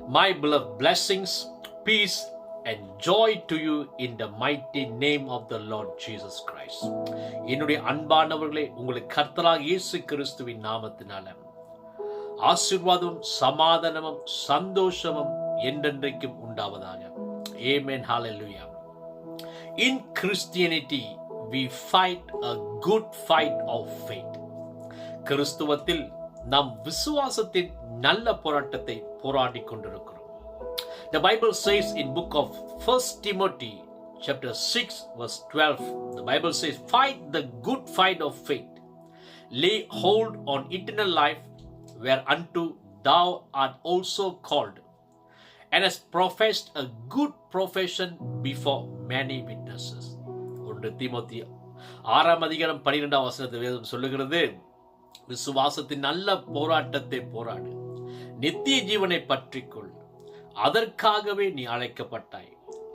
My beloved, blessings, peace, and joy to you in the mighty name of the Lord Jesus Christ. என்னுடைய அன்பானவர்களே, உங்களுக்கு கர்த்தராகிய இயேசு கிறிஸ்துவின் நாமத்தினால ஆசீர்வாதமும் சமாதானமும் சந்தோஷமும் என்றென்றைக்கும் உண்டாவதாக. Amen. Hallelujah. In Christianity, we fight a good fight of faith. கிறிஸ்துவத்தில் நாம் விசுவாசத்தின் நல்ல போராட்டத்தை போராடிக் கொண்டிருக்கிறோம். The Bible says in book of 1 Timothy chapter 6 verse 12, the Bible says, fight the good fight of faith, lay hold on eternal life, whereunto thou art also called, and hast professed a good profession before many witnesses. 1 Timothy 6 அதிகாரம் 12 வசனத்தை வேதம் சொல்லுகிறது, விசுவாசத்தின் நல்ல போராட்டத்தை போராடு, நித்திய ஜீவனை பற்றிக்கொள், அதற்காகவே நீ அழைக்கப்பட்டாய்,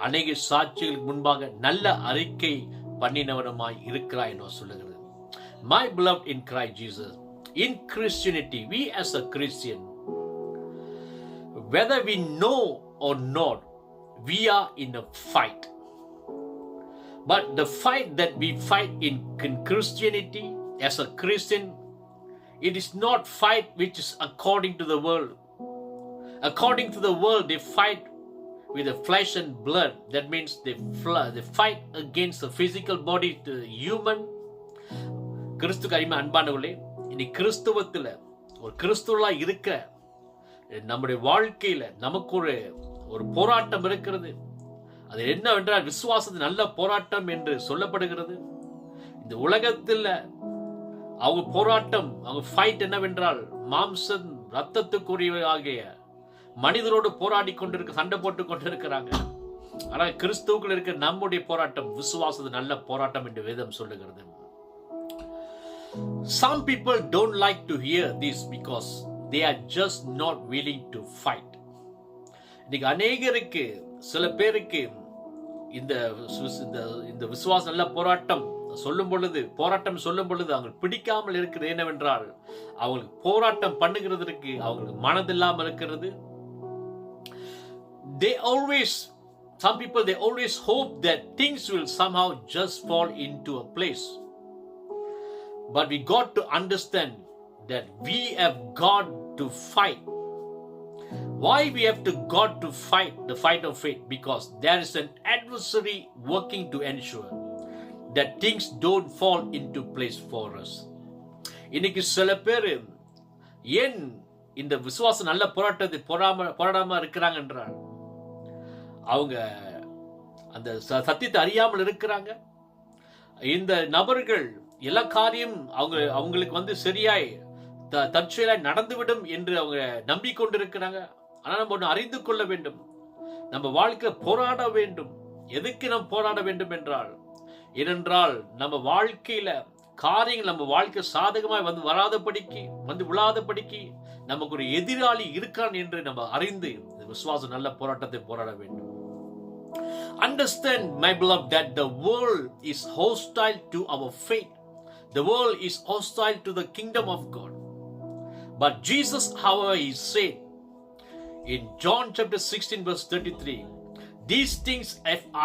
அநேக சாட்சிகளுக்கு முன்பாக நல்ல அறிக்கை பண்ணினவனுமாய் இருக்கிறாய் என்று சொல்லுகிறது. My beloved in Christ Jesus, in Christianity, we as a Christian, whether we know or not, we are in a fight. But the fight that we fight in Christianity as a Christian, it is not fight which is according to the world. According to the world, they fight with the flesh and blood. That means they fight against the physical body, the human. கிறிஸ்துக்கு அன்பானவர்களே, இனி கிறிஸ்துவத்தில் ஒரு கிறிஸ்துவலா இருக்கிற நம்முடைய வாழ்க்கையில நமக்கு ஒரு போராட்டம் இருக்கிறது. அது என்னவென்றால் விசுவாசத்தின் நல்ல போராட்டம் என்று சொல்லப்படுகிறது. இந்த உலகத்தில் அவங்க போராட்டம், அவங்க ஃபைட் என்னவென்றால் மாம்சம் ரத்தத்துக்குரியவாகிய மனிதரோடு போராடி கொண்டிருக்க, சண்டை போட்டு கொண்டிருக்கிறாங்க. ஆனால் கிறிஸ்துவுக்குள் இருக்கிற நம்முடைய போராட்டம் விசுவாசத்தின் நல்ல போராட்டம் என்று வேதம் சொல்லுகிறது. Some people don't like to hear this because they are just not willing to fight. இன்னைக்கு அநேகருக்கு, சில பேருக்கு இந்த விசுவாச நல்ல போராட்டம் சொல்லும் பொழுது அவங்களுக்கு பிடிக்காமல் இருக்கிறது என்னவென்றால், அவங்களுக்கு போராட்டம் பண்ணுகிறதுக்கு அவங்களுக்கு மனதில்லாமல் இருக்கிறது. Some people always hope that things will somehow just fall into a place. But we got to understand that we have got to fight. Why we have got to fight the fight of faith? Because there is an adversary working to ensure that things don't fall into place for us. இன்னைக்கு சில பேர் ஏன் இந்த விசுவாச நல்ல போராட்டத்தை போராடாம இருக்கிறாங்க என்றால், அவங்க அந்த சத்தியத்தை அறியாமல் இருக்கிறாங்க. இந்த நபர்கள் எல்லா காரியம் அவங்களுக்கு சரியாய் தற்செயலாய் நடந்துவிடும் என்று அவங்க நம்பிக்கொண்டிருக்கிறாங்க. ஆனால் நம்ம ஒன்று அறிந்து கொள்ள வேண்டும், நம்ம வாழ்க்கை போராட வேண்டும். எதுக்கு நாம் போராட வேண்டும் என்றால், ஏனென்றால் நம்ம வாழ்க்கையில காரியங்கள் நம்ம வாழ்க்கை சாதகமாய் வந்து விழாதபடிக்கு நமக்கு ஒரு எதிராளி இருக்கான் என்று நம்ம அறிந்து விசுவாச நல்ல போராட்டத்தை போராட வேண்டும். Understand, my beloved, that the world is hostile to our faith. The world is hostile to the kingdom of God. But Jesus, however, he said in John chapter 16 verse 33, these things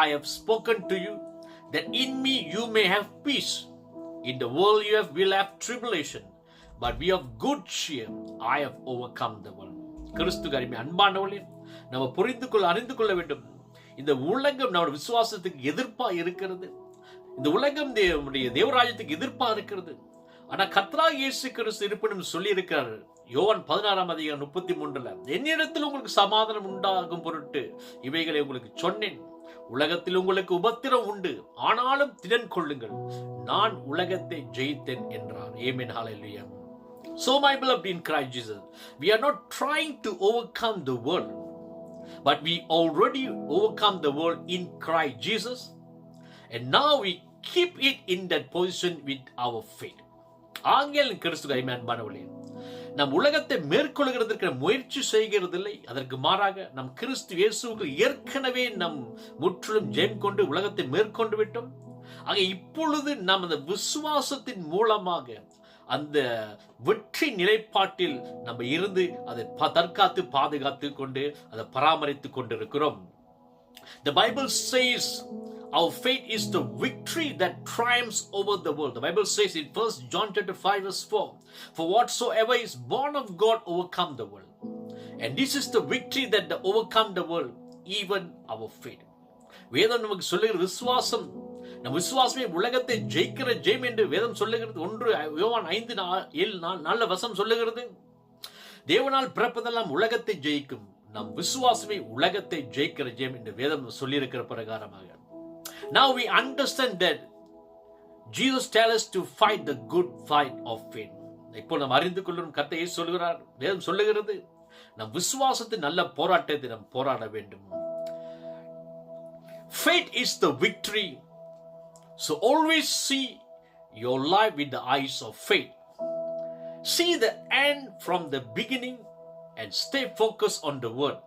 I have spoken to you, that in me you may have peace. In the world you will have tribulation, but be of good cheer. I have overcome the world. கிறிஸ்துவின் அன்பானவர்களே, நம்ம அறிந்து கொள்ள வேண்டும், இந்த உலகம் நம்முடைய விசுவாசத்துக்கு எதிர்ப்பா இருக்கிறது. இந்த உலகம் தேவராஜ்யத்துக்கு எதிர்ப்பா இருக்கிறது. ஆனா கர்த்தராகிய இயேசு கிறிஸ்து இருப்பினும் சொல்லி இருக்கிறார், யோவான் 16 அதிகாரம் 33, என்னிடத்தில் உங்களுக்கு சமாதானம் உண்டாகும் பொருட்டு இவைகளை உங்களுக்கு சொன்னேன். உலகத்தில் உங்களுக்கு உபத்திரம் உண்டு, ஆனாலும் திடன் கொள்ளுங்கள், நான் உலகத்தை ஜெயித்தேன் என்றார். Amen. Hallelujah. So my beloved in Christ Jesus, we are not trying to overcome the world, but we already overcome the world in Christ Jesus, and now we keep it in that position with our faith. ஆங்கில கிறிஸ்துவை அன்பானவர்களே, நம் உலகத்தை மேற்கொள்கிறதற்கு முயற்சி செய்கிறதில்லை. அதற்கு மாறாக நம் கிறிஸ்து இயேசுவுக்கு ஏற்கனவே நம் முற்றிலும் ஜெயம் கொண்டு உலகத்தை மேற்கொண்டு விட்டோம். ஆக இப்பொழுது நாம் அந்த விசுவாசத்தின் மூலமாக அந்த வெற்றி நிலைப்பாட்டில் நம்ம இருந்து அதை தற்காத்து பாதுகாத்து கொண்டு அதை பராமரித்து கொண்டிருக்கிறோம். The Bible says our faith is the victory that triumphs over the world. The Bible says in 1 John chapter 5 verse 4, for whatsoever is born of God overcome the world. And this is the victory that overcome the world, even our faith. வேதம் நமக்கு சொல்லுகிற விசுவாசம், நம் விசுவாசமே உலகத்தை ஜெயிக்கிற ஜெயம் என்று வேதம் சொல்லுகிறது. 1 யோவான் 5:7 வசனம் சொல்லுகிறது, தேவனால் பிறப்பதெல்லாம் உலகத்தை ஜெயிக்கும், நம் விசுவாசமே உலகத்தை ஜெயிக்கிற ஜெயம் என்று வேதம் சொல்லியிருக்கிற பிரகாரமாக. Now we understand that Jesus tells us to fight the good fight of faith. இப்போ நாம் அறிந்து கொள்ளும் கர்த்தர் சொல்கிறார், வேதம் சொல்லுகிறது, நம் விசுவாசத்தின் நல்ல போராட்டத்தை நாம் போராட வேண்டும். Faith is the victory. So always see your life with the eyes of faith. See the end from the beginning and stay focused on the word.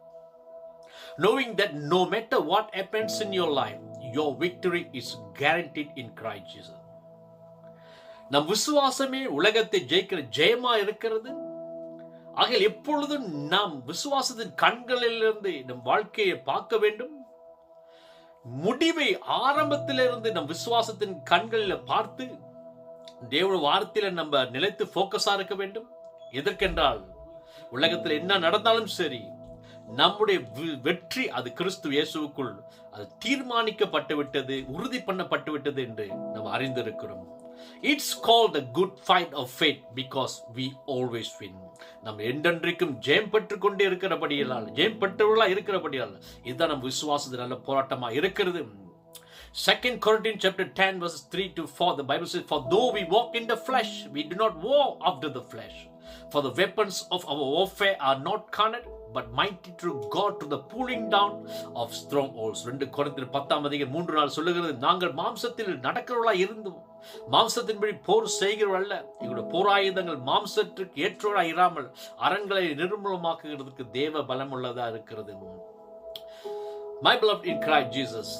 Knowing that no matter what happens in your life, your victory is guaranteed in Christ Jesus. நம் விசுவாசமே உலகத்தை ஜெயிக்கிற ஜெயமா இருக்கிறது. ஆகையால் எப்பொழுதும் நாம் விசுவாசத்தின் கண்களிலிருந்து நம் வாழ்க்கையை பார்க்க வேண்டும். முடிவை ஆரம்பத்திலிருந்து நம் விசுவாசத்தின் கண்களில் பார்த்து தேவனுடைய வார்த்தையில நம்ம நிலைத்து போக்கஸா இருக்க வேண்டும். எதற்கென்றால் உலகத்தில் என்ன நடந்தாலும் சரி, நம்முடைய வெற்றி அது கிறிஸ்து இயேசுவுக்குள் அது தீர்மானிக்கப்பட்டு விட்டது, உறுதி பண்ணப்பட்டு விட்டது என்று நாம் அறிந்திருக்கிறோம். It's called the good fight of faith because we always win. நம்ம என்றென்றைக்கும் ஜெயம் பெற்றுக் கொண்டே இருக்கிறபடியால், ஜெயம் பெற்றவர்களா இருக்கிறபடியால் இதுதான் நம் விசுவாசத்தின் நல்ல போராட்டமா இருக்கிறது. 2 Corinthians chapter 10 verses 3 to 4, the Bible says, for though we walk in the flesh, we do not war after the flesh. For the weapons of our warfare are not carnal, but mighty through God to the pulling down of strongholds. 2 Corinthians 10:3 சொல்லுகிறது, நாங்கள் மாம்சத்தில் நடக்கிறவர்களா இருந்தும் மாம்சத்தின்படி போர் செய்கிறவர்கள் அல்ல, எங்களுடைய போராயுதங்கள் மாம்சத்திற்கு ஏற்றவர்களா இராமல் அரண்களை நிர்மூலமாக்குகிறதுக்கு தேவ பலம் உள்ளதா இருக்கிறது. My beloved in Christ Jesus,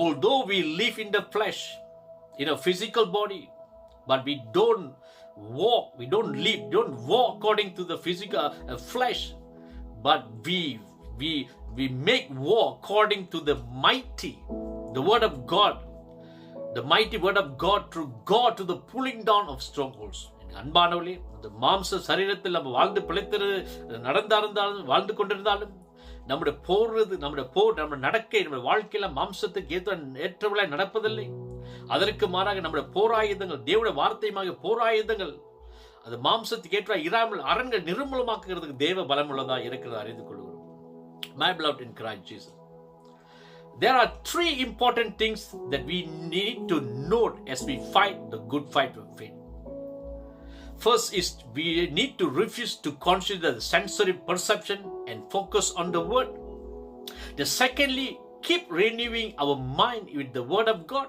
although we live in the flesh, in a physical body, but we don't walk, we don't live, don't walk according to the physical flesh, but we make war according to the mighty, the word of God, the mighty word of God, through God, to the pulling down of strongholds. அன்பானவர்களே, அந்த மாம்ச சரீரத்தில் நம்ம வாழ்ந்து பிழைத்து நடந்தாலும் வாழ்ந்து கொண்டிருந்தாலும் நம்முடைய போர் நம்ம நடக்கை நம்முடைய வாழ்க்கையில மாம்சத்துக்கு ஏற்றவர்களாய் நடப்பதில்லை. அதற்கு மாறாக நம்முடைய போராயுதங்கள் தேவனுடைய வார்த்தையுமாக போராயுதங்கள் அது மாம்சத்துக்கு ஏற்ற இராமல் அரண்கள் நிர்மூலமாக்குகிறதுக்கு தேவ பலம் உள்ளதா இருக்கிறது அறிந்து கொள்கிறோம். My beloved in Christ Jesus, there are 3 important things that we need to note as we fight the good fight of faith. First is we need to refuse to consider the sensory perception and focus on the word. The secondly, keep renewing our mind with the word of God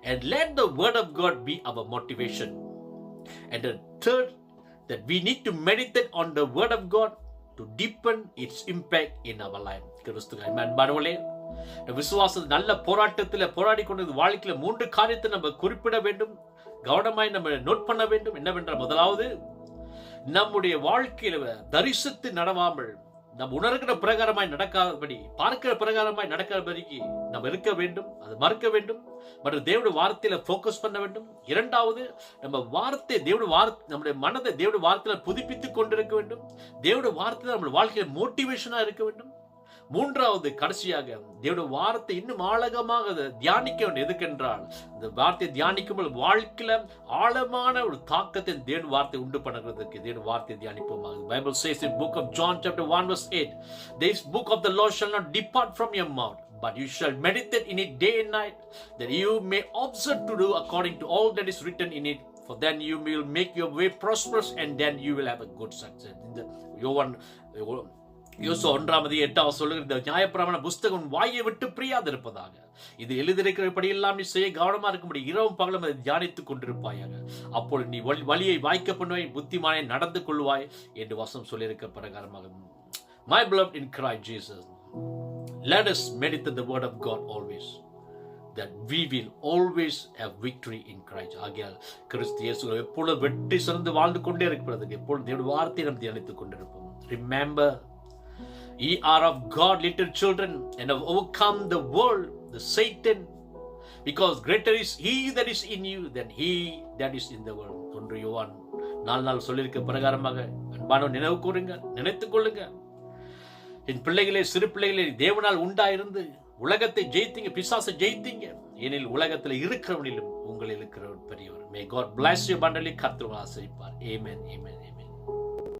and let the word of God be our motivation. And the third, that we need to meditate on the word of God to deepen its impact in our life. அன்பானவர்களே, விசுவாச நல்ல போராட்டத்தில் போராடி கொண்டது வாழ்க்கையில 3 காரியத்தை நம்ம குறிப்பிட வேண்டும், கவனமாய் நம்ம நோட் பண்ண வேண்டும். என்னவென்றால், முதலாவது, நம்முடைய வாழ்க்கையில தரிசித்து நடவாமல் நம்ம உணர்கிற பிரகாரமாய் நடக்காதபடி, பார்க்கிற பிரகாரமாய் நடக்காதபடிக்கு நம்ம இருக்க வேண்டும், அது மறுக்க வேண்டும் மற்றும் தேவனுடைய வார்த்தையில போக்கஸ் பண்ண வேண்டும். இரண்டாவது, நம்ம வார்த்தை நம்முடைய மனதை தேவனுடைய வார்த்தையில புதுப்பித்துக் கொண்டிருக்க வேண்டும். தேவனுடைய வார்த்தை நம்முடைய வாழ்க்கையில மோட்டிவேஷனா இருக்க வேண்டும். மூன்றாவது, கடைசியாக தேவனுடைய வார்த்தை இன்னும் ஆழமாக தியானிக்க வேண்டும். எதுக்கென்றால், இந்த வார்த்தை தியானிக்கும் வாழ்க்கையில ஆழமான ஒரு தாக்கத்தை தேவனுடைய வார்த்தை உண்டு பண்ணுறதுக்கு தேவனுடைய வார்த்தை தியானிப்போமாக. Bible says in book of John chapter 1 verse 8, this book of the law shall not depart from your mouth, but you shall meditate in it day and night, that you may observe to do according to all that is written in it, for then you will make your way prosperous and then you will have a good success. இந்த யோசுவா 1:8 சொல்லுகிற இந்த நியாயப்பிரமாண புஸ்தகம் வாயை விட்டு பிரியாது இருப்பதாக, இது எழுதியிருக்கிறபடி எல்லாம் நீ செய்ய கவனமா இருக்கும்படி இரவும் பகலும் அதை தியானித்துக் கொண்டிருப்பாயாக, அப்பொழுது நீ வழியை வாய்க்க பண்ணுவாய், புத்திமானை நடந்து கொள்வாய் என்று வசனம் சொல்லியிருக்க பிரகாரமாக. My beloved in Christ Jesus, let us meditate the word of God always. that we will always have victory in Christ. ஆகையால் கிறிஸ்து இயேசுவில் எப்பொழுது வெற்றி சிறந்து வாழ்ந்து கொண்டே இருக்கிறதுக்கு எப்பொழுது தேவனுடைய வார்த்தையை நாம் தியானித்துக் கொண்டிருப்போம். Remember, ye are of God, little children, and have overcome the world, the Satan, because greater is he that is in you than he that is in the world. 1 யோவான் 4 சொல்லியிருக்க பிரகாரமாக அன்பானவர் நினைவு கூறுங்க, நினைத்துக் கொள்ளுங்க. என் பிள்ளைகளே, சிறு பிள்ளைகளே, தேவனால் உண்டாயிருந்து உலகத்தை ஜெயித்தீங்க, பிசாசை ஜெயித்தீங்க. ஏனில் உலகத்தில் இருக்கிறவனிலும் உங்களில் இருக்கிறவர் பெரியவர். May God bless you abundantly. கர்த்தர் உங்களை ஆசீர்வதிப்பார். Amen, amen, amen.